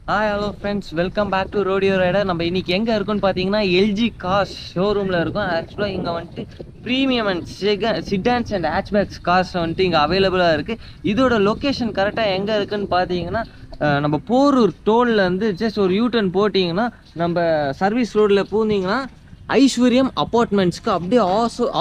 Hi hello friends, welcome back to rodeo rider. நம்ம இன்னைக்கு எங்கே இருக்கோம்னு பார்த்தீங்கன்னா எல்ஜி கார்ஸ் ஷோரூமில் இருக்கோம். ஆக்சுவலாக இங்கே வந்துட்டு premium and sedans and hatchbacks cars வந்துட்டு இங்கே அவைலபிளாக இருக்குது. இதோட லொக்கேஷன் கரெக்டாக எங்கே இருக்குதுன்னு பார்த்தீங்கன்னா நம்ம போரூர் டோல்லேருந்து ஜஸ்ட் ஒரு யூட்டர்ன் போட்டிங்கன்னா நம்ம சர்வீஸ் ரோடில் பூந்தீங்கன்னா ஐஸ்வர்யம் அப்பார்ட்மெண்ட்ஸ்க்கு அப்படியே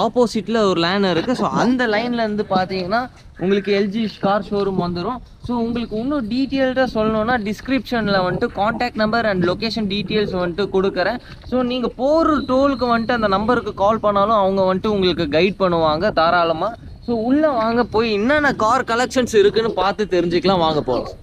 ஆப்போசிட்டில் ஒரு லைன் இருக்குது. ஸோ அந்த லைன்லேருந்து பார்த்தீங்கன்னா உங்களுக்கு எல்ஜி கார் ஷோரூம் வந்துடும். ஸோ உங்களுக்கு இன்னும் டீட்டெயில்டாக சொல்லணுன்னா டிஸ்கிரிப்ஷனில் வந்துட்டு contact number and location details வந்துட்டு கொடுக்குறேன். ஸோ நீங்கள் போகிற டோலுக்கு வந்துட்டு அந்த நம்பருக்கு கால் பண்ணாலும் அவங்க வந்துட்டு உங்களுக்கு கைட் பண்ணுவாங்க தாராளமாக. ஸோ உள்ளே வாங்க, போய் என்னென்ன கார் கலெக்ஷன்ஸ் இருக்குன்னு பார்த்து தெரிஞ்சுக்கலாம். வாங்க போகலாம்.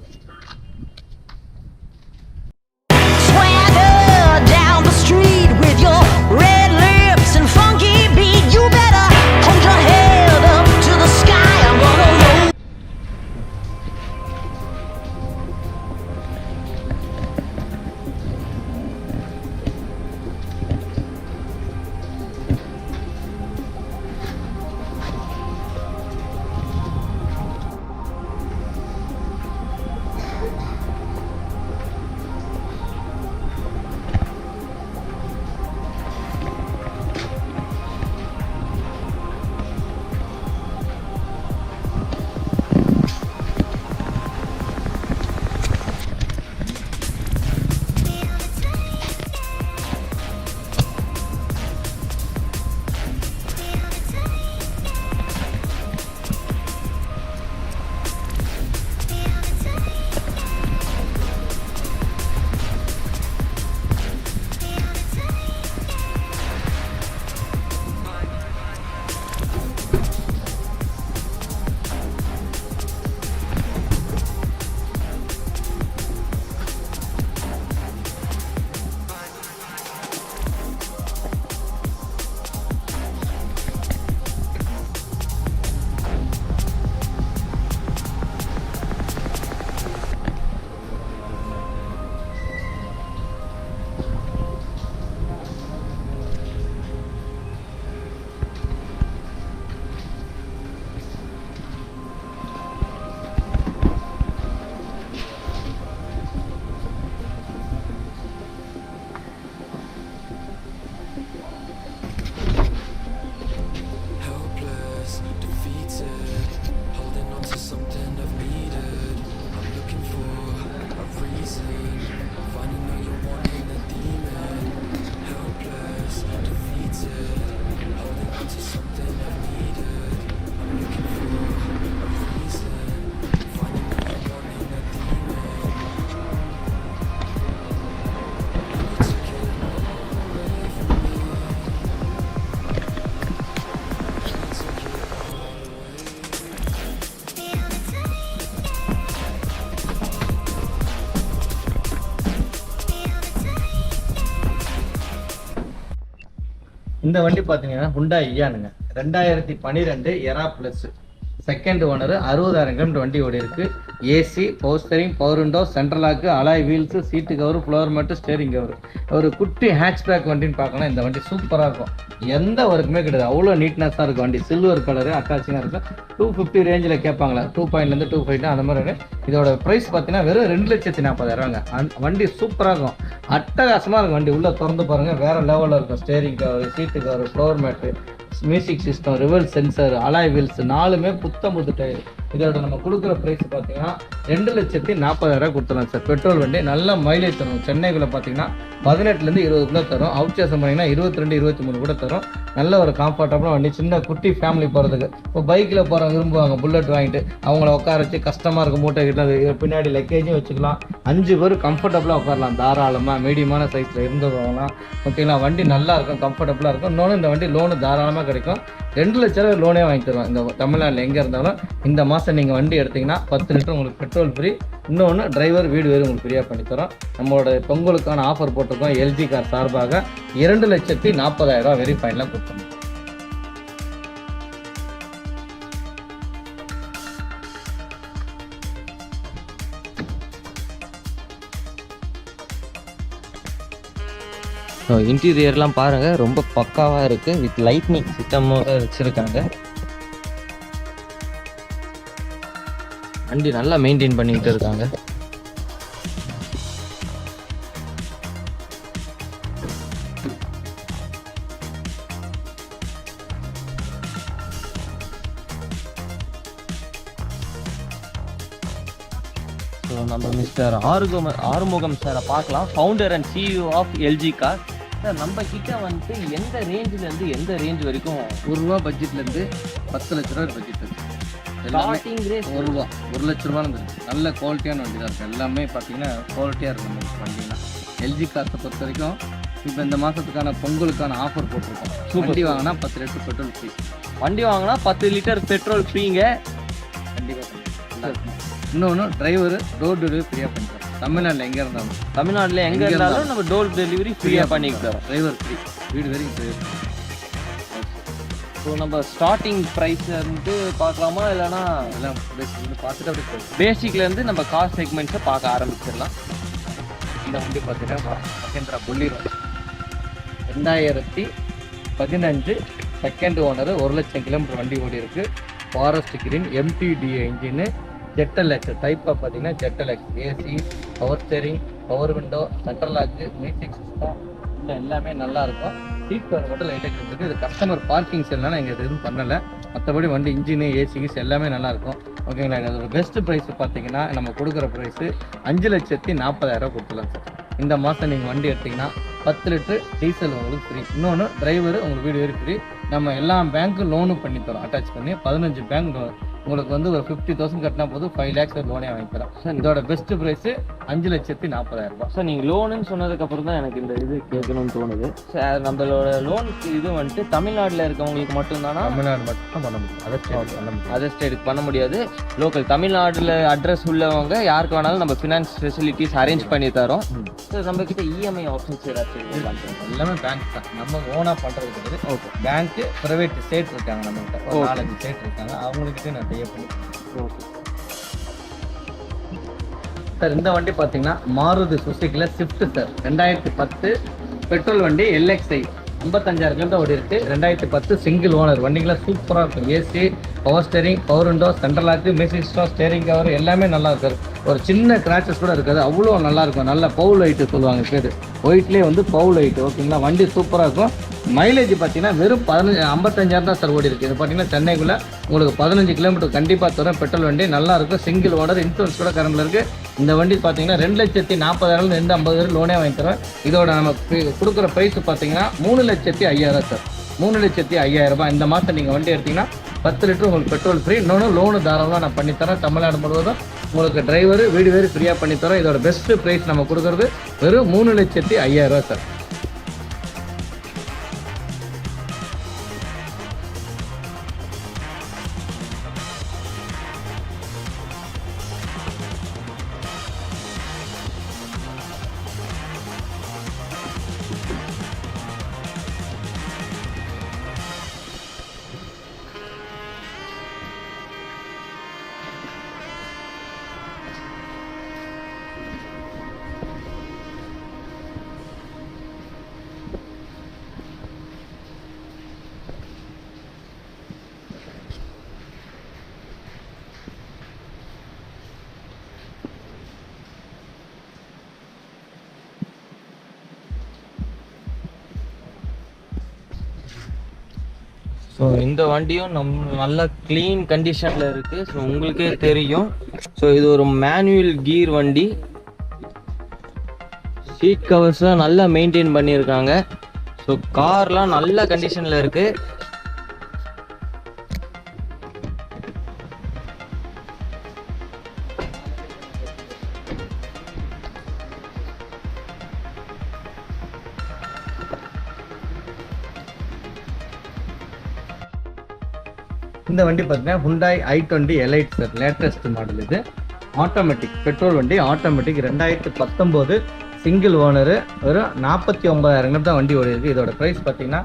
இந்த வண்டி பார்த்தீங்கன்னா ஹுண்டாய் இயானுங்க, 2012 Era Plus, second owner, 60,000 kilometre வண்டி ஓடி இருக்கு. AC, power steering, power window, central lock, alloy wheels, seat cover, floor mat, steering cover. ஒரு குட்டி ஹேட்ச்பேக் வண்டின்னு பார்க்கலாம். இந்த வண்டி சூப்பராக இருக்கும், எந்த ஒர்க்குமே கிடையாது, அவ்வளோ நீட்னஸாக இருக்கும் வண்டி. சில்வர் கலரு அட்டாச்சிங்காக இருக்கும். 250 ரேஞ்சில் கேட்பாங்களா, 2.5 2.5 அந்த மாதிரி. இதோட ப்ரைஸ் பார்த்தீங்கன்னா வெறும் 2,40,000. வண்டி சூப்பராக இருக்கும், அட்டகாசமாக இருக்கும் வண்டி. உள்ளே திறந்து பாருங்கள், வேறு லெவலில் இருக்கும். Steering cover, seat cover, floor mat, music system, reverse sensor, alloy wheels, 4மே புது டயர். இதோட நம்ம கொடுக்குற ப்ரைஸ் பார்த்தீங்கன்னா 2,40,000 கொடுத்துடலாம் சார். பெட்ரோல் வண்டி நல்ல மைலேஜ் தரும். சென்னைக்குள்ளே பார்த்தீங்கன்னா 18லேருந்து 20 தரும். அவுட் சேசம் பண்ணிங்கன்னா 22 23 கூட தரும். நல்ல ஒரு கம்ஃபர்டபுளாக வண்டி, சின்ன குட்டி ஃபேமிலி போகிறதுக்கு. இப்போ பைக்கில் போகிறவங்க விரும்புவாங்க புல்லட் வாங்கிட்டு, அவங்கள உட்கார வச்சு கஷ்டமாக இருக்கும், மூட்டை கிட்ட பின்னாடி லக்கேஜும் வச்சுக்கலாம். 5 பேர் கம்ஃபர்டபுளாக உட்காரலாம் தாராளமாக. மீடியமான சைஸில் இருந்து போகலாம். ஓகேங்களா, வண்டி நல்லா இருக்கும், கம்ஃபர்டபுளாக இருக்கும். இன்னொன்று இந்த வண்டி லோனு தாராளமாக கிடைக்கும். 2 லட்ச ரூபா லோனே வாங்கி தருவோம். இந்த தமிழ்நாட்டில் எங்கே இருந்தாலும் இந்த மாதம் நீங்கள் வண்டி எடுத்திங்கன்னா 10 லிட்டர் உங்களுக்கு பெட்ரோல் ஃப்ரீ. இன்னொன்று டிரைவர் வீடு வேறு உங்களுக்கு ஃப்ரீயாக பண்ணித்தரோம். நம்மளோட பொங்கலுக்கான ஆஃபர் போட்டிருக்கோம் எல்ஜி கார் சார்பாக. 2,40,000 வெரி ஃபைனலாக கொடுத்தோம். இன்டீரியர்லாம் பாருங்கள், ரொம்ப பக்காவாக இருக்குது. வித் லைட்னிங் சிஸ்டமோட வச்சுருக்காங்க. வண்டி நல்லா மெயின்டைன் பண்ணிக்கிட்டு இருக்காங்க. ஸோ நம்ம மிஸ்டர் ஆறுமுகம் சாரை பார்க்கலாம், founder and CEO of LG car. Sir நம்ம கிட்ட வந்துட்டு எந்த ரேஞ்சிலேருந்து எந்த ரேஞ்ச் வரைக்கும்? ₹1 பட்ஜெட்லேருந்து 10 லட்ச ரூபா பட்ஜெட் இருக்குது. ஸ்டார்டிங் ரேட் ₹1 லட்ச ரூபா இருக்குது. நல்ல குவாலிட்டியான வண்டி தான் இருக்குது. எல்லாமே பார்த்தீங்கன்னா குவாலிட்டியாக இருக்கும் நம்ம வண்டினா. எல்ஜி கார்ஸை பொறுத்த வரைக்கும் இப்போ இந்த மாதத்துக்கான பொங்கலுக்கான ஆஃபர் போட்டிருக்கோம். வண்டி வாங்கினா 10 லிட்டர் பெட்ரோல் ஃப்ரீ. வண்டி வாங்கினா 10 லிட்டர் பெட்ரோல் ஃப்ரீங்க. கண்டிப்பாக. இன்னொன்று டிரைவர் டோர் டெலிவரி ஃப்ரீயாக பண்ணித்தரோம். தமிழ்நாட்டில் எங்கே இருந்தாலும் நம்ம டோர் டெலிவரி ஃப்ரீயாக பண்ணிக்கிறோம். டிரைவர் ஃப்ரீ, வீடு வரைக்கும் டிரைவர். ஸோ நம்ம ஸ்டார்டிங் ப்ரைஸ் வந்து பார்க்கலாமா, இல்லைனா எல்லாம் பார்த்துட்டு அப்படி பேசிக்லேருந்து நம்ம கார் செக்மெண்ட்ஸை பார்க்க ஆரம்பிச்சிடலாம். இந்த வண்டி பார்த்தீங்கன்னா மஹேந்திரா பொலிரோ 2015 செகண்ட் ஓனர், 1 லட்சம் கிலோமீட்டர் வண்டி ஓடி இருக்குது. ஃபாரஸ்ட் கிரீன் MTDA இன்ஜினு, ஜெட்டலெக்ஸ் டைப்பாக பார்த்தீங்கன்னா ஜெட்டலெக்ஸ், AC, power steering, power window, central lock, music system எல்லாமே நல்லாயிருக்கும். சீட் கவர் மட்டும் லைட்டாக இருக்குது. இது கஸ்டமர் பார்க்கிங் செல்லாம் எங்கள் எதுவும் பண்ணலை. மற்றபடி வண்டி இன்ஜினு ஏசிஸ் எல்லாமே நல்லாயிருக்கும். ஓகேங்களா. அதோட பெஸ்ட் ப்ரைஸ் பார்த்தீங்கன்னா நம்ம கொடுக்குற ப்ரைஸு 5,40,000 கொடுத்துலாம் சார். இந்த மாதம் நீங்கள் வண்டி எடுத்திங்கன்னா 10 லிட்டர் டீசல் உங்களுக்கு ஃப்ரீ. இன்னொன்று டிரைவர் உங்களுக்கு வீடு வரைக்கும் ஃப்ரீ. நம்ம எல்லா பேங்க்கும் லோனும் பண்ணித்தரோம். அட்டாச் பண்ணி 15 பேங்க் உங்களுக்கு வந்து ஒரு 50,000 கட்டினா போதும் 5 lakhs லோனே வாங்கித்தரோம் சார். இதோட பெஸ்ட் ப்ரைஸு 5,40,000 சார். நீங்கள் லோனுன்னு சொன்னதுக்கப்புறம் தான் எனக்கு இந்த இது கேட்கணும்னு தோணுது சார். நம்மளோட லோனுக்கு இது வந்துட்டு தமிழ்நாட்டில் இருக்கவங்களுக்கு மட்டும்தானா? தமிழ்நாடு மட்டும் பண்ண முடியும், அதர் ஸ்டேட்டுக்கு பண்ண முடியாது. லோக்கல் தமிழ்நாட்டில் அட்ரஸ் உள்ளவங்க யாருக்கு வேணாலும் நம்ம ஃபினான்ஸ் ஃபெசிலிட்டிஸ் அரேஞ்ச் பண்ணி தரோம் சார். நம்ம கிட்ட இஎம்ஐ ஆப்ஷன்ஸ் ஏதாச்சும் எல்லாமே பேங்க் தான். நம்ம ஓனாக பண்ணுறது கிடையாது. ஓகே. பேங்க்கு ப்ரைவேட் ஸ்டேட் இருக்காங்க, நம்மகிட்ட 4-5 ஸ்டேட் இருக்காங்க. அவங்கக்கிட்ட நான் டைப் பண்ணி. Okay sir. இந்த வண்டி பார்த்தீங்கன்னா மாருதி சுசுக்கியில் ஸ்விஃப்ட் சார். 2010 பெட்ரோல் வண்டி, LXi 55,000 கிலோமீட்டர் ஓடி இருக்குது. 2010 சிங்கிள் ஓனர். வண்டிங்களாம் சூப்பராக இருக்கும். AC, power steering, power window, central lock, music system, steering cover எல்லாமே நல்லா இருக்கும். ஒரு சின்ன கிராச்சஸ் கூட இருக்காது. அவ்வளோ நல்லாயிருக்கும். நல்ல பவுல் லைட்டு சொல்லுவாங்க பேர். ஒயிட்லேயே வந்து பவுல் லைட்டு. ஓகேங்களா. வண்டி சூப்பராக இருக்கும். மைலேஜ் பார்த்தீங்கன்னா வெறும் 55,000 தான் சார் ஓடி இருக்குது. இது பார்த்தீங்கன்னா சென்னைக்குள்ளே உங்களுக்கு 15 கிலோமீட்டர் கண்டிப்பாக தரும். பெட்ரோல் வண்டி நல்லாயிருக்கும். சிங்கிள் ஓனர், இன்சூரன்ஸ் கூட கரண்டில் இருக்குது. இந்த வண்டி பார்த்தீங்கன்னா 2,40,000 250,000 லோனே வாங்கி தரோம். இதோட நம்ம கொடுக்குற ப்ரைஸ் பார்த்தீங்கன்னா 3,05,000 சார். 3,05,000 இந்த மாதம் நீங்கள் வண்டி எடுத்தீங்கன்னா 10 லிட்டர் உங்களுக்கு பெட்ரோல் ஃப்ரீ. இன்னொன்று லோனு தாராளமாக நான் பண்ணித்தரேன். தமிழ்நாடு முழுவதும் உங்களுக்கு டிரைவர் வீடு வேறு ஃப்ரீயாக பண்ணித்தரோம். இதோட பெஸ்ட்டு ப்ரைஸ் நம்ம கொடுக்குறது வெறும் 3,05,000 சார். ஸோ இந்த வண்டியும் நல்ல க்ளீன் கண்டிஷனில் இருக்குது. ஸோ உங்களுக்கே தெரியும். ஸோ இது ஒரு மேனுவல் கீர் வண்டி. சீட் கவர்ஸ்லாம் நல்லா மெயின்டைன் பண்ணியிருக்காங்க. ஸோ கார்லாம் நல்ல கண்டிஷனில் இருக்குது. இந்த வண்டி பார்த்தீங்கன்னா Hyundai i20 Elite sir. Latest model இது. ஆட்டோமேட்டிக் பெட்ரோல் வண்டி. Automatic 2019 single owner. வெறும் 49,000 தான் வண்டி ஓடி இருக்குது. இதோட ப்ரைஸ் பார்த்தீங்கன்னா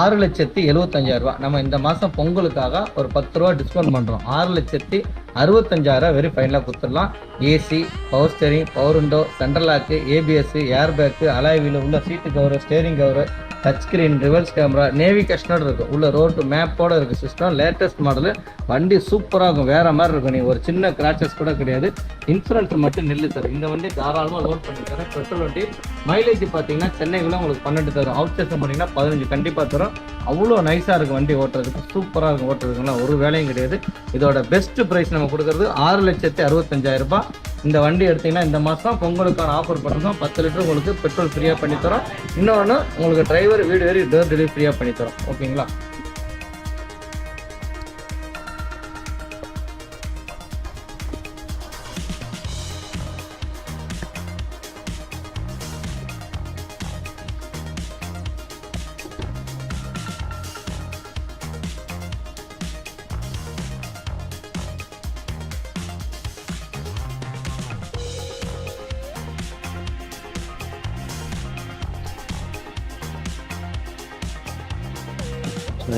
6,75,000. நம்ம இந்த மாதம் பொங்கலுக்காக ஒரு 10 ரூபா டிஸ்கவுண்ட் பண்ணுறோம். 6,65,000 வெறும் ஃபைனலாக கொடுத்துடலாம். AC, power steering, power window, central lock, ABS, airbag, alloy wheel, உள்ள seat cover, steering cover touch screen, reverse camera, நேவிகேஷனோட இருக்கும். உள்ள ரோடு மேப்போட இருக்குது சிஸ்டம். Latest model. வண்டி சூப்பராக இருக்கும், வேறு மாதிரி இருக்கும். நீங்கள் ஒரு சின்ன கிராச்சஸ் கூட கிடையாது. இன்சூரன்ஸ் மட்டும் நில்லு சார். இந்த வண்டி தாராளமாக லோன் பண்ணி தரேன். பெட்ரோல் வண்டி. மைலேஜ் பார்த்தீங்கன்னா சென்னைக்குள்ளே உங்களுக்கு 12 தரும். அவுட் ஸ்டேஷன் பண்ணிங்கன்னா 15 கண்டிப்பாக தரும். அவ்வளோ நைஸாக இருக்கும் வண்டி ஓட்டுறதுக்கு. சூப்பராக இருக்கும் ஓட்டுறதுக்குலாம் ஒரு வேலையும் கிடையாது. இதோட பெஸ்ட் ப்ரைஸ் நம்ம கொடுக்குறது 6,65,000 ரூபாய். இந்த வண்டி எடுத்திங்கன்னா இந்த மாதம் பொங்கலுக்கான ஆஃபர் பண்ணுறோம். 10 லிட்டர் உங்களுக்கு பெட்ரோல் ஃப்ரீயாக பண்ணித்தரோம். இன்னொன்று உங்களுக்கு டிரைவர் வீடு வரை டோர் டெலிவரி ஃப்ரீயாக பண்ணித்தரோம். ஓகேங்களா?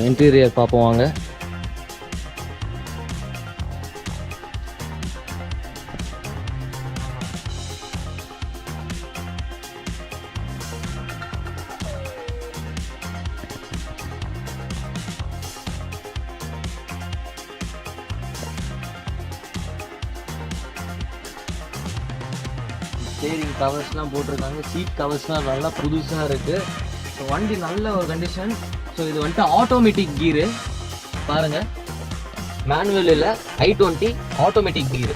இன்டீரியர் பார்ப்போம் வாங்க. ஸ்டீரிங் கவர்ஸ்லாம் போட்டிருக்காங்க. சீட் கவர்ஸ்லாம் நல்லா புதுசாக இருக்குது. ஸோ வண்டி நல்ல ஒரு கண்டிஷன். ஸோ இது வந்துட்டு ஆட்டோமேட்டிக் கீரு பாருங்க, மேனுவல் இல்லை, i20 ஆட்டோமேட்டிக் கீரு.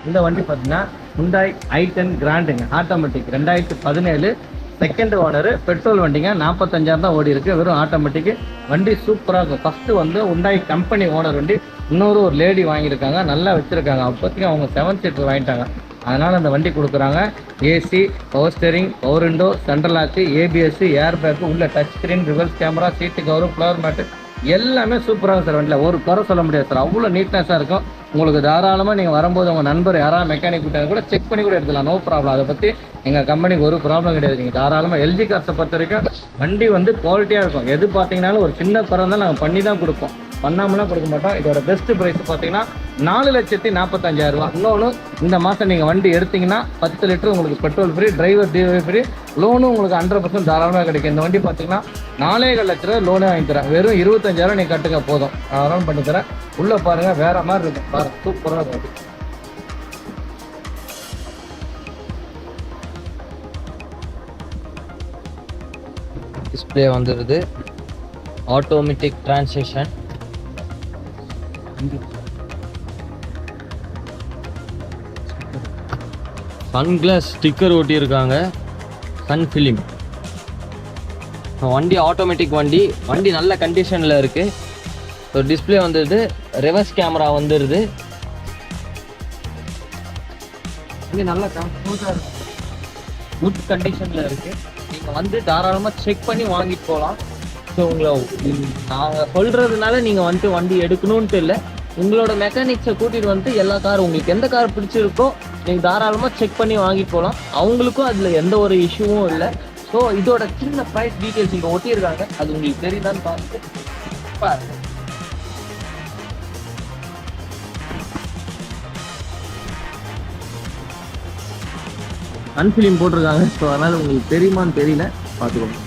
இந்த வண்டி பார்த்தீங்கன்னா Hyundai i10 கிராண்டுங்க, ஆட்டோமேட்டிக். 2017 செகண்ட் ஓனர், பெட்ரோல் வண்டிங்க. 45,000 தான் ஓடி இருக்கு, வெறும் ஆட்டோமேட்டிக். வண்டி சூப்பராக இருக்கும். ஃபர்ஸ்ட் வந்து Hyundai கம்பெனி ஓனர் வண்டி. இன்னொரு லேடி வாங்கியிருக்காங்க, நல்லா வச்சிருக்காங்க. அப்போதைக்கு அவங்க 7 சீட்டர் வாங்கிட்டாங்க, அதனால அந்த வண்டி கொடுக்குறாங்க. AC, power steering, power window, central lock, ABS, airbag, உள்ள touch screen, reverse camera, seat cover, floor mat எல்லாமே சூப்பராக சார். வண்டியில் ஒரு குறை சொல்ல முடியாது சார், அவ்வளோ நீட்னஸாக இருக்கும். உங்களுக்கு தாராளமாக நீங்கள் வரும்போது உங்கள் நண்பர் யாராவது மெக்கானிக் விட்டாங்க கூட செக் பண்ணி கூட எடுத்துக்கலாம், நோ ப்ராப்ளம். அதை பற்றி எங்கள் கம்பெனிக்கு ஒரு ப்ராப்ளம் கிடையாது. நீங்கள் தாராளமாக எல்ஜி கார்ஸை பொறுத்த வரைக்கும் வண்டி வந்து குவாலிட்டியாக இருக்கும். எது பார்த்தீங்கன்னாலும் ஒரு சின்ன குறை தான் நாங்கள் பண்ணி தான் கொடுப்போம், பண்ணாமலாம் கொடுக்க மாட்டோம். இதோட பெஸ்ட் ப்ரைஸ் பார்த்தீங்கன்னா 4,45,000 ரூபா. இன்னொன்று, இந்த மாதம் நீங்கள் வண்டி எடுத்தீங்கன்னா 10 லிட்டர் உங்களுக்கு petrol free, driver driver free, லோனும் உங்களுக்கு 100% தாராளமாக கிடைக்கும். இந்த வண்டி பார்த்தீங்கன்னா 4,7 லட்ச ரூபா லோனே வாங்கி தரேன். வெறும் 25,000 நீங்கள் கட்டுங்க போதும், அதெல்லாம் பண்ணி தரேன். உள்ளே பாருங்கள், வேறு மாதிரி இருக்கும் பாருங்கள், சூப்பராக இருக்கும். டிஸ்பிளே வந்துடுது, ஆட்டோமேட்டிக் டிரான்சிஷன். சன்கிளாஸ் ஸ்டிக்கர் ஒட்டியிருக்காங்க, சன் ஃபிலிம். வண்டி ஆட்டோமேட்டிக் வண்டி, வண்டி நல்ல கண்டிஷனில் இருக்குது. ஸோ டிஸ்பிளே வந்துடுது, ரிவர்ஸ் கேமரா வந்துடுது. வண்டி நல்ல கம்ஃபர்ட்டாக இருக்குது, குட் கண்டிஷனில் இருக்குது. நீங்கள் வந்து தாராளமாக செக் பண்ணி வாங்கிட்டு போகலாம். ஸோ உங்களை நாங்கள் சொல்கிறதுனால நீங்கள் வந்துட்டு வண்டி எடுக்கணுன்ட்டு இல்லை, உங்களோட மெக்கானிக்ஸை கூட்டிகிட்டு வந்துட்டு எல்லா காரும் உங்களுக்கு எந்த கார் பிடிச்சிருக்கோ நீங்கள் தாராளமாக செக் பண்ணி வாங்கிட்டு போகலாம். அவங்களுக்கும் அதில் எந்த ஒரு இஷ்யூவும் இல்லை. ஸோ இதோட சின்ன ப்ரைஸ் டீட்டெயில்ஸ் இங்கே ஒட்டியிருக்காங்க, அது உங்களுக்கு தெரியுதான்னு பார்த்து பாருங்க. அன்ஃபிலிம் போட்டிருக்காங்க, ஸோ அதனால் உங்களுக்கு தெரியுமான்னு தெரியல, பார்த்துக்கோங்க.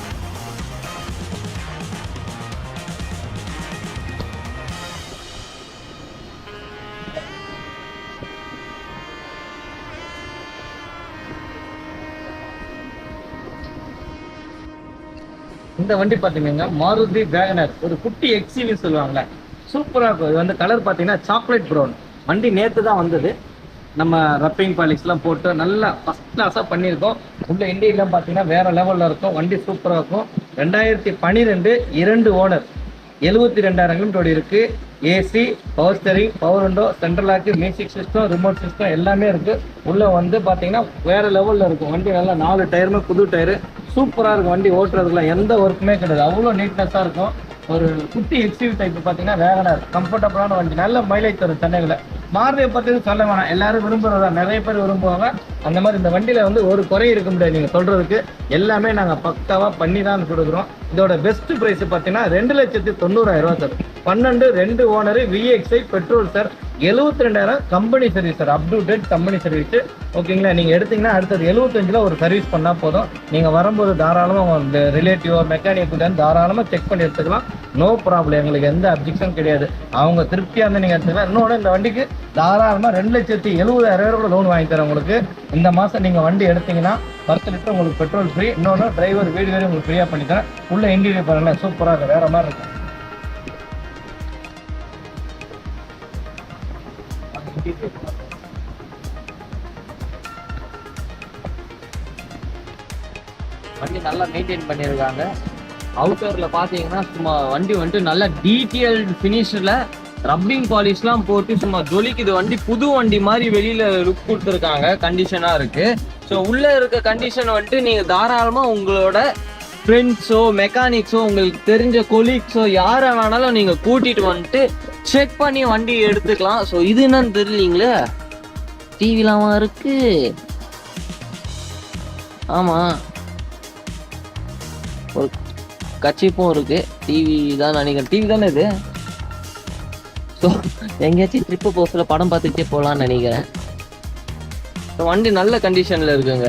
இந்த வண்டி பார்த்தீங்கன்னா மாருதி வேகனர், ஒரு குட்டி எக்ஸிவி சொல்லுவாங்களே, சூப்பராக இருக்கும். இது வந்து கலர் பார்த்தீங்கன்னா சாக்லேட் ப்ரௌன். வண்டி நேற்று தான் வந்தது. நம்ம ரப்பிங் பாலிஷ்லாம் போட்டு நல்லா ஃபஸ்ட் கிளாஸாக பண்ணியிருக்கோம். உள்ள இண்டியெல்லாம் பார்த்தீங்கன்னா வேறு லெவலில் இருக்கும். வண்டி சூப்பராக இருக்கும். 2012 2 ஓனர், 72,000 கிலோமீட்டர் இருக்குது. AC, power steering, power window, central lock, music system, remote system எல்லாமே இருக்குது. உள்ளே வந்து பார்த்தீங்கன்னா வேறு லெவலில் இருக்கும். வண்டி நல்லா 4 டயருமே புது டயரு, சூப்பராக இருக்கும். வண்டி ஓட்டுறதுக்குலாம் எந்த ஒர்க்குமே கிடையாது, அவ்வளோ நீட்னஸாக இருக்கும். ஒரு குட்டி எக்ஸிவி டைப் பார்த்தீங்கன்னா வேகனர், கம்ஃபர்டபுளான வண்டி, நல்ல மைலேஜ் தரும். சென்னையில் மாருதியை பற்றி சொல்ல வேணாம், எல்லாரும் விரும்புறதா, நிறைய பேர் விரும்புவாங்க. அந்த மாதிரி இந்த வண்டியில வந்து ஒரு குறை இருக்க முடியாது நீங்க சொல்றதுக்கு. எல்லாமே நாங்க பக்காவா பண்ணி தான் கொடுக்குறோம். இதோட பெஸ்ட் பிரைஸ் பார்த்தீங்கன்னா 2,90,000 sir. 12 2 owner VXI petrol sir. 72,000 company service sir. Up to date company service. ஓகேங்களா, நீங்க எடுத்தீங்கன்னா அடுத்தது 75ல ஒரு சர்வீஸ் பண்ணா போதும். நீங்க வரும்போது தாராளமா உங்க ரிலேட்டிவோ மெக்கானிக் தாராளமா செக் பண்ணி எடுத்துக்கலாம். நோ ப்ராப்ளம், எங்களுக்கு எந்த அப்ஜெக்ஷன் கிடையாது. அவங்க திருப்தியா இருந்தா நீங்க எடுத்துக்கலாம். இன்னொன்று இந்த வண்டிக்கு தாராளமா 2,70,000 கூட லோன் வாங்கி தரேன் உங்களுக்கு. இந்த மாசம் நீங்க வண்டி எடுத்தீங்கன்னா 10 லிட்டர் உங்களுக்கு பெட்ரோல் ஃப்ரீ. இன்னொன்று டிரைவர் வீடு வேறு உங்களுக்கு ஃப்ரீயா பண்ணி தரேன். உள்ள இன்டீரியர் பாருங்களேன், சூப்பரா இருக்கு, வேற மாதிரி இருக்கும். வண்டி நல்லா மெயின்டைன் பண்ணியிருக்காங்க. அவுட்டர்ல பாத்தீங்கன்னா சும்மா வண்டி வந்துட்டு நல்ல டீட்டெயில்டு ஃபினிஷ்ல ரப்பிங் பாலிஷ்லாம் போட்டு சும்மா ஜொலிக்குது. வண்டி புது வண்டி மாதிரி வெளியில லுக் கொடுத்துருக்காங்க, கண்டிஷனா இருக்கு. ஸோ உள்ள இருக்க கண்டிஷன் வந்துட்டு நீங்க தாராளமா உங்களோட ஃப்ரெண்ட்ஸோ மெக்கானிக்ஸோ உங்களுக்கு தெரிஞ்ச கொலீக்ஸோ யாரை வேணாலும் நீங்க கூட்டிட்டு வந்துட்டு செக் பண்ணி வண்டி எடுத்துக்கலாம். ஸோ இது என்னன்னு தெரியலீங்களே, டிவிலாமா இருக்கு. ஆமா, ஒரு கச்சிப்பும் இருக்கு. டிவி தான் நினைக்கிறேன், டிவி தானே இது. ஸோ எங்கேயாச்சும் ட்ரிப்பு போஸ்டில் படம் பார்த்துக்கிட்டே போகலான்னு நினைக்கிறேன். ஸோ வண்டி நல்ல கண்டிஷனில் இருக்குங்க.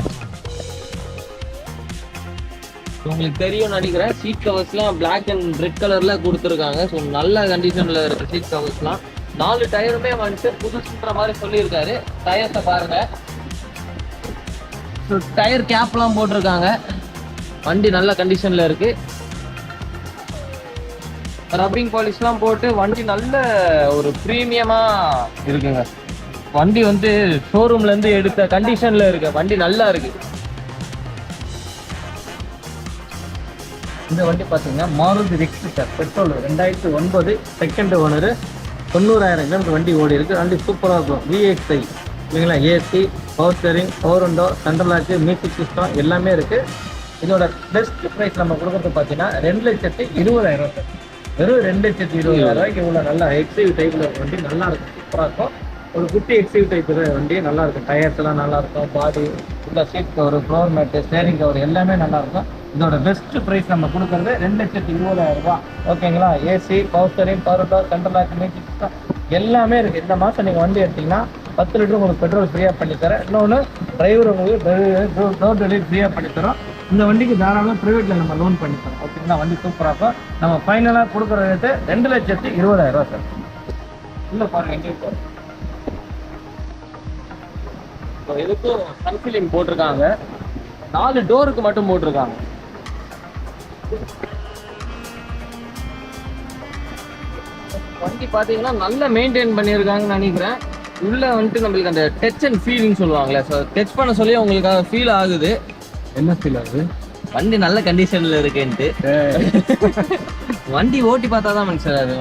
உங்களுக்கு தெரியும் நினைக்கிறேன், சீட் கவர்ஸ்லாம் பிளாக் அண்ட் ரெட் கலரில் கொடுத்துருக்காங்க. ஸோ நல்ல கண்டிஷனில் இருக்குது சீட் கவர்ஸ்லாம். 4 டயருமே வந்துட்டு புதுசுன்ற மாதிரி சொல்லியிருக்காரு. டயர்ஸை பாருங்க, ஸோ டயர் கேப்லாம் போட்டிருக்காங்க. வண்டி நல்ல கண்டிஷனில் இருக்கு. ரப்பிங் பாலிஷ்லாம் போட்டு வண்டி நல்ல ஒரு ப்ரீமியமா இருக்குங்க. வண்டி வந்து ஷோரூம்ல இருந்து எடுத்த கண்டிஷன்ல இருக்கு. வண்டி நல்லா இருக்கு. இந்த வண்டி பார்த்தீங்கன்னா Maruti Ritz sir. Petrol 2009 second owner. 90,000 kilometre வண்டி ஓடி இருக்கு. வண்டி சூப்பராக இருக்கும். VXI இல்லைங்களா, AC, power steering, power window, central lock, music system எல்லாமே இருக்கு. இதோட பெஸ்ட் ப்ரைஸ் நம்ம கொடுக்குறது பார்த்தீங்கன்னா 2,20,000 சார். வெறும் 2,20,000 இவ்வளோ நல்லா எக்ஸிவ் டைப்ல வண்டி நல்லா இருக்கும், சூப்பராக இருக்கும். ஒரு குட்டி எக்ஸிவ் டைப் வண்டி நல்லா இருக்கும். டயர்ஸ் எல்லாம் நல்லா இருக்கும். பாடி உள்ள seat cover, floor mat, steering cover எல்லாமே நல்லா இருக்கும். இதோட பெஸ்ட் ப்ரைஸ் நம்ம கொடுக்குறது 2,20,000. ஓகேங்களா, AC, power steering, power window, central lock, music system எல்லாமே இருக்கு. இந்த மாதம் நீங்கள் வண்டி எடுத்தீங்கன்னா 10 லிட்டர் உங்களுக்கு பெட்ரோல் ஃப்ரீயாக பண்ணித்தரேன். இன்னொன்று டிரைவர் உங்களுக்கு டோர் டெலிவரி ஃப்ரீயாக பண்ணித்தரோம். இந்த வண்டிக்கு தாராளமாக ப்ரைவேட்டில் நம்ம லோன் பண்ணித்தரோம். ஓகேங்களா, வண்டி சூப்பராக இருக்கும். நம்ம ஃபைனலாக கொடுக்குற ரேட்டு 2,20,000 சார். இல்லை பாருங்க, எங்கே போகிறோம். எதுக்கும் சன்ஃபிலிங் போட்டிருக்காங்க. 4 டோருக்கு மட்டும் போட்டிருக்காங்க. வண்டி பாத்தீங்கன்னா நல்லா மெயின்டைன் பண்ணியிருக்காங்கன்னு நினைக்கிறேன். உள்ள வந்துட்டு நம்மளுக்கு அந்த டச் அண்ட் ஃபீலிங் சொல்லுவாங்களே, ஸோ டச் பண்ண சொல்லி உங்களுக்கு ஃபீல் ஆகுது. என்ன ஃபீல் ஆகுது? வண்டி நல்ல கண்டிஷன்ல இருக்குன்ட்டு. வண்டி ஓட்டி பார்த்தா தான் மனுஷன் அது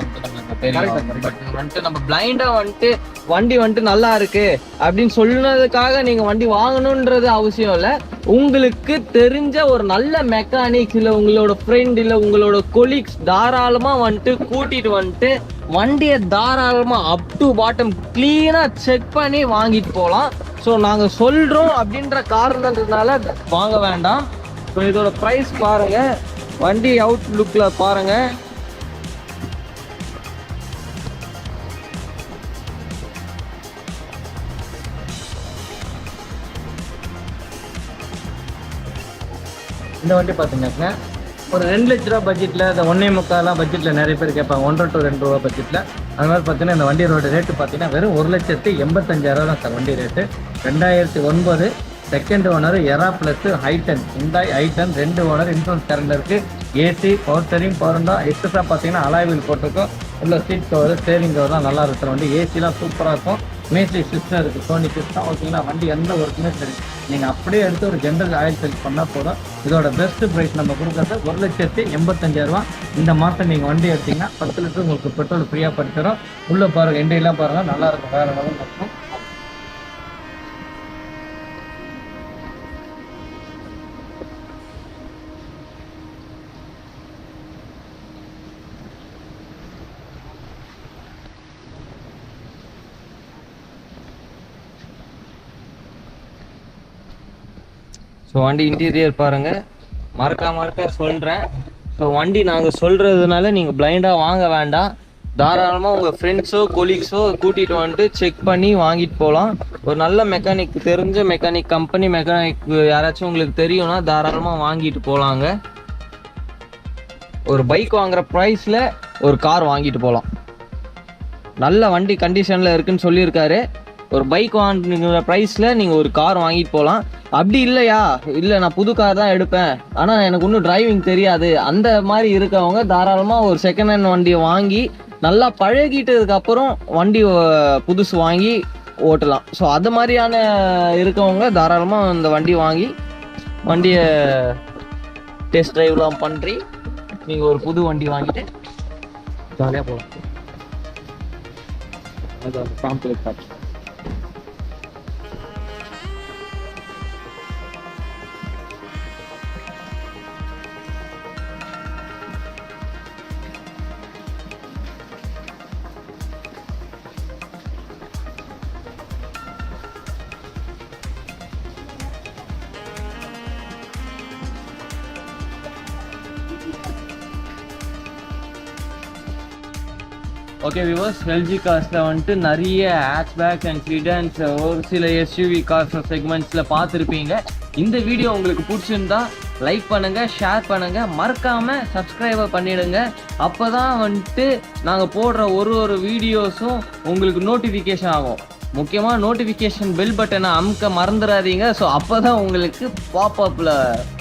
வந்துட்டு நம்ம பிளைண்டா வந்துட்டு வண்டி வந்துட்டு நல்லா இருக்கு அப்படின்னு சொன்னதுக்காக நீங்க வண்டி வாங்கணும்ன்றது அவசியம் இல்லை. உங்களுக்கு தெரிஞ்ச ஒரு நல்ல மெக்கானிக்ஸ் இல்லை உங்களோட ஃப்ரெண்ட் இல்லை உங்களோட கொலீக்ஸ் தாராளமா வந்துட்டு கூட்டிட்டு வந்துட்டு வண்டியை தாராளமா அப் டு பாட்டம் கிளீனா செக் பண்ணி வாங்கிட்டு போகலாம். ஸோ நாங்க சொல்றோம் அப்படின்ற காரணத்தினால வாங்க வேண்டாம். ஸோ இதோட ப்ரைஸ் பாருங்க, வண்டி அவுட் லுக்ல பாருங்க. இந்த வண்டி பார்த்தீங்கன்னா ஒரு 2 லட்ச ரூபா பட்ஜெட்டில், இந்த 1.25 பட்ஜெட்டில் நிறைய பேர் கேட்பாங்க. 1 to 2 ரூபா பட்ஜெட்டில். அது மாதிரி பார்த்தீங்கன்னா இந்த வண்டியோட ரேட்டு பார்த்தீங்கன்னா வெறும் 1,85,000 தான் சார் வண்டி rate. 2009 second owner, Era Plus, ஹைட்டன், ஹுண்டாய் ஐட்டன் 2 ஓனர், இன்சூரன்ஸ் கரண்ட் இருக்குது. AC, power steering, power window, extra பார்த்தீங்கன்னா அலாய் வீல் போட்டிருக்கோம். உள்ள சீட் கவர், ஸ்டேரிங் கவர் தான் நல்லா இருக்கிற வண்டி. ஏசிலாம் சூப்பராக இருக்கும். மியூசிக் சிஸ்டம் இருக்குது, சோனி சிஸ்டம். ஓகேங்களா, வண்டி எந்த ஒர்க்குமே சரி, நீங்கள் அப்படியே எடுத்து ஒரு ஜென்ரல் ஆயில் செல் பண்ணால் போதும். இதோட பெஸ்ட் ப்ரைஸ் நம்ம கொடுக்குறது 1,85,000. இந்த மாதம் நீங்கள் வண்டி எடுத்தீங்கன்னா 10 லிட்டர் உங்களுக்கு பெட்ரோல் ஃப்ரீயாக படிச்சிடும். உள்ளே பாருங்கள், எண்டையெல்லாம் பாருங்கள், நல்லா இருக்கும், வேறு லெவல் இருக்கும். ஸோ வண்டி இன்டீரியர் பாருங்கள், மறக்க சொல்கிறேன். ஸோ வண்டி நாங்கள் சொல்கிறதுனால நீங்கள் பிளைண்டாக வாங்க வேண்டாம். தாராளமாக உங்கள் ஃப்ரெண்ட்ஸோ கொலீக்ஸோ கூட்டிகிட்டு வந்துட்டு செக் பண்ணி வாங்கிட்டு போகலாம். ஒரு நல்ல மெக்கானிக், தெரிஞ்ச மெக்கானிக், கம்பெனி மெக்கானிக் யாராச்சும் உங்களுக்கு தெரியும்னா தாராளமாக வாங்கிட்டு போகலாங்க. ஒரு பைக் வாங்குற ப்ரைஸில் ஒரு கார் வாங்கிட்டு போகலாம். நல்ல வண்டி கண்டிஷனில் இருக்குன்னு சொல்லியிருக்காரு. ஒரு பைக் வாங்குற ப்ரைஸில் நீங்கள் ஒரு கார் வாங்கிட்டு போகலாம். அப்படி இல்லையா, இல்லை நான் புது கார் தான் எடுப்பேன், ஆனால் எனக்கு இன்னும் டிரைவிங் தெரியாது, அந்த மாதிரி இருக்கவங்க தாராளமாக ஒரு செகண்ட் ஹேண்ட் வண்டியை வாங்கி நல்லா பழகிட்டதுக்கப்புறம் வண்டி புதுசு வாங்கி ஓட்டலாம். ஸோ அது மாதிரியான இருக்கவங்க தாராளமாக இந்த வண்டி வாங்கி வண்டியை டெஸ்ட் ட்ரைவ்லாம் பண்ணி நீங்கள் ஒரு புது வண்டி வாங்கிட்டு ஜாலியாக போகலாம். அது complex option. Okay viewers, LG கார்ஸில் வந்துட்டு நிறைய ஹேட்ச்பேக் அண்ட் சிடான்ஸ், ஒரு சில எஸ்யூவி கார்ஸ் செக்மெண்ட்ஸில் பார்த்துருப்பீங்க. இந்த வீடியோ உங்களுக்கு பிடிச்சிருந்தா லைக் பண்ணுங்கள், ஷேர் பண்ணுங்கள், மறக்காமல் சப்ஸ்கிரைபை பண்ணிவிடுங்க. அப்போ தான் வந்துட்டு நாங்கள் போடுற ஒரு வீடியோஸும் உங்களுக்கு நோட்டிஃபிகேஷன் ஆகும். முக்கியமாக நோட்டிஃபிகேஷன் பெல் பட்டனை அமுக்க மறந்துடாதீங்க. ஸோ அப்போ தான் உங்களுக்கு பாப்அப்பில்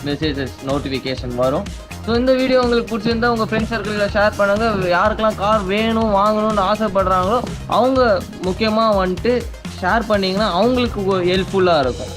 மெசேஜஸ் நோட்டிஃபிகேஷன் வரும். ஸோ இந்த வீடியோ உங்களுக்கு பிடிச்சிருந்தா உங்கள் ஃப்ரெண்ட்ஸ் சர்க்கிளில் ஷேர் பண்ணுங்கள். யாருக்கெல்லாம் கார் வேணும் வாங்கணும்னு ஆசைப்படுறாங்களோ அவங்க முக்கியமாக வந்துட்டு ஷேர் பண்ணிங்கன்னா அவங்களுக்கு ஹெல்ப்ஃபுல்லாக இருக்கும்.